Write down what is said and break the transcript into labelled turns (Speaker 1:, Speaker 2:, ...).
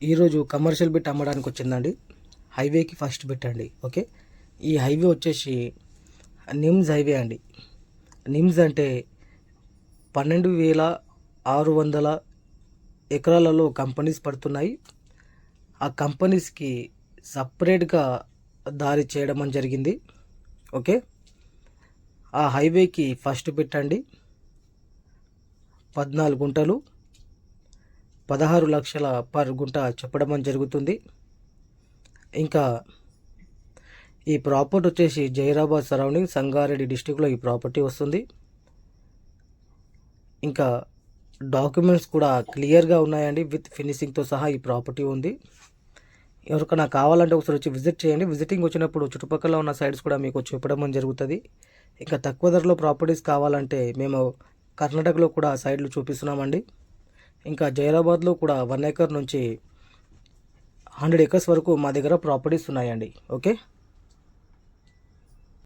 Speaker 1: ఈరోజు commercial bit అమ్మడానికి వచ్చిందండి. హైవేకి ఫస్ట్ బిట్ అండి. ఓకే, ఈ హైవే వచ్చేసి నిమ్స్ హైవే అండి. నిమ్స్ అంటే 12,600 ఎకరాలలో కంపెనీస్ పడుతున్నాయి. ఆ కంపెనీస్కి సపరేట్గా దారి చేయడం అని జరిగింది. ఓకే, ఆ హైవేకి ఫస్ట్ బిట్ అండి 14 గుంటలు 16 లక్షల పర్ గుంట చెప్పడం అని జరుగుతుంది. ఇంకా ఈ ప్రాపర్టీ వచ్చేసి జైరాబాద్ సరౌండింగ్ సంగారెడ్డి డిస్టిక్లో ఈ ప్రాపర్టీ వస్తుంది. ఇంకా డాక్యుమెంట్స్ కూడా క్లియర్గా ఉన్నాయండి, విత్ ఫినిషింగ్తో సహా ఈ ప్రాపర్టీ ఉంది. ఎవరికైనా కావాలంటే ఒకసారి వచ్చి విజిట్ చేయండి. విజిటింగ్ వచ్చినప్పుడు చుట్టుపక్కల ఉన్న సైడ్స్ కూడా మీకు చెప్పడం అని జరుగుతుంది. ఇంకా తక్కువ ధరలో ప్రాపర్టీస్ కావాలంటే మేము కర్ణాటకలో కూడా సైడ్లు చూపిస్తున్నామండి. ఇంకా జైరాబాద్లో కూడా 1 ఎకర్ నుంచి 100 ఎకర్స్ వరకు మా దగ్గర ప్రాపర్టీస్ ఉన్నాయండి. ఓకే.